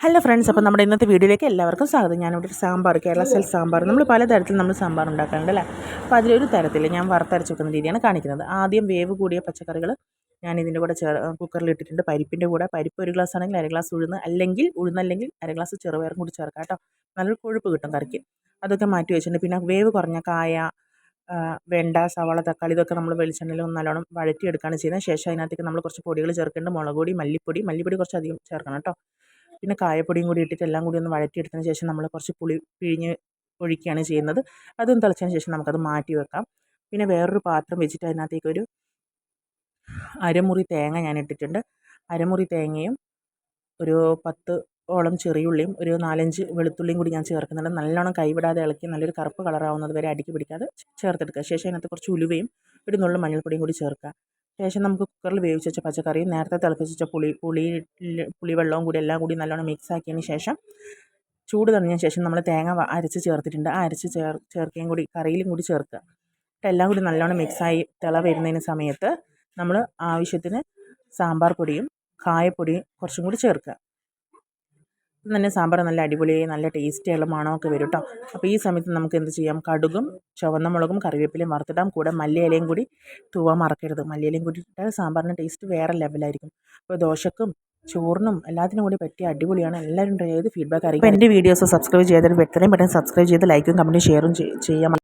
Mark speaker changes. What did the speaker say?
Speaker 1: Hello friends, അപ്പോൾ നമ്മുടെ ഇന്നത്തെ വീഡിയോയിലേക്ക് എല്ലാവർക്കും സ്വാഗതം. ഞാനിവിടെ ഒരു സാമ്പാർ, കേരള സ്റ്റൈൽ സാമ്പാർ. നമ്മൾ പലതരത്തിൽ നമ്മൾ സാമ്പാർ ഉണ്ടാക്കാറുണ്ട് അല്ലേ. അപ്പോൾ അതിലൊരു തരത്തിൽ ഞാൻ വറുത്തരച്ച് വെക്കുന്ന രീതിയാണ് കാണിക്കുന്നത്. ആദ്യം വേവ് കൂടിയ പച്ചക്കറികൾ ഞാൻ ഇതിൻ്റെ കൂടെ കുക്കറിൽ ഇട്ടിട്ടുണ്ട്. പരിപ്പിൻ്റെ കൂടെ പരിപ്പ് 1 ഗ്ലാസ് ആണെങ്കിൽ 1/2 ഗ്ലാസ് ഉഴുന്ന്, അല്ലെങ്കിൽ ഉഴുന്നല്ലെങ്കിൽ 1/2 ഗ്ലാസ് ചെറുപയറും കൂടി ചേർക്കാം കേട്ടോ. നല്ലൊരു കൊഴുപ്പ് കിട്ടും കറിക്ക്. അതൊക്കെ മാറ്റി വെച്ചിട്ടുണ്ട്. പിന്നെ വേവ് കുറഞ്ഞ കായ, വെണ്ട, സവാള, തക്കാളി ഇതൊക്കെ നമ്മൾ വെളിച്ചെണ്ണയിൽ ഒന്ന് നല്ലോണം വഴറ്റിയെടുക്കുകയാണ് ചെയ്യുന്നത്. ശേഷം അതിനകത്തേക്ക് നമ്മൾ കുറച്ച് പൊടികൾ ചേർക്കേണ്ടത്. മുളക് പൊടി, മല്ലിപ്പൊടി കുറച്ച് അധികം ചേർക്കണം കേട്ടോ. പിന്നെ കായപ്പൊടിയും കൂടി ഇട്ടിട്ട് എല്ലാം കൂടി ഒന്ന് വഴറ്റിയെടുത്തതിന് ശേഷം നമ്മൾ കുറച്ച് പുളി പിഴിഞ്ഞ് ഒഴിക്കുകയാണ് ചെയ്യുന്നത്. അതൊന്ന് തിളച്ചതിന് ശേഷം നമുക്കത് മാറ്റി വെക്കാം. പിന്നെ വേറൊരു പാത്രം വെച്ചിട്ട് അതിനകത്തേക്ക് ഒരു അരമുറി തേങ്ങ ഞാൻ ഇട്ടിട്ടുണ്ട്. അരമുറി തേങ്ങയും ഒരു 10 ഓളം ചെറിയുള്ളിയും ഒരു 4-5 വെളുത്തുള്ളിയും കൂടി ഞാൻ ചേർക്കുന്നുണ്ട്. നല്ലോണം കൈവിടാതെ ഇളക്കി നല്ലൊരു കറുപ്പ് കളറാവുന്നത് വരെ അടുക്കി പിടിക്കാതെ ചേർത്തെടുക്കുക. ശേഷം അതിനകത്ത് കുറച്ച് ഉലുവയും ഒരു നുള്ളു മഞ്ഞൾപ്പൊടിയും കൂടി ചേർക്കുക. ശേഷം നമുക്ക് കുക്കറിൽ വേവിച്ച് വെച്ച പച്ചക്കറിയും നേരത്തെ തിളപ്പിച്ച് വെച്ച പുളിവെള്ളവും കൂടി എല്ലാം കൂടി നല്ലോണം മിക്സ് ആക്കിയതിന് ശേഷം ചൂട് തണിഞ്ഞതിന് ശേഷം നമ്മൾ തേങ്ങ അരച്ച് ചേർത്തിട്ടുണ്ട്. ആ അരച്ച് ചേർക്കുകയും കൂടി കറിയിലും കൂടി ചേർക്കുക. എല്ലാം കൂടി നല്ലോണം മിക്സായി തിള വരുന്നതിന് സമയത്ത് നമ്മൾ ആവശ്യത്തിന് സാമ്പാർ പൊടിയും കായപ്പൊടിയും കുറച്ചും കൂടി ചേർക്കുക. തന്നെ സാമ്പാർ നല്ല അടിപൊളിയായി നല്ല ടേസ്റ്റിയുള്ള മണമൊക്കെ വരും കേട്ടോ. അപ്പോൾ ഈ സമയത്ത് നമുക്ക് എന്ത് ചെയ്യാം, കടുകും ചുവന്ന മുളകും കറിവേപ്പിലയും വറുത്തിടാം. കൂടെ മല്ലിയിലയും കൂടി തൂവാൻ മറക്കരുത്. മല്ലിയിലയും കൂടി ഇട്ടാൽ സാമ്പാറിന് ടേസ്റ്റ് വേറെ ലെവലായിരിക്കും. അപ്പോൾ ദോശക്കും ചോറിനും എല്ലാത്തിനും കൂടി പറ്റിയ അടിപൊളിയാണ്. എല്ലാവരും ട്രൈ ചെയ്ത് ഫീഡ്ബാക്ക് അറിയിക്കും. അപ്പോൾ എൻ്റെ വീഡിയോസ് സബ്സ്ക്രൈബ് ചെയ്തതിന് എത്രയും പെട്ടെന്ന് സബ്സ്ക്രൈബ് ചെയ്ത് ലൈക്കും കമൻറ്റും ഷെയറും ചെയ്യാം.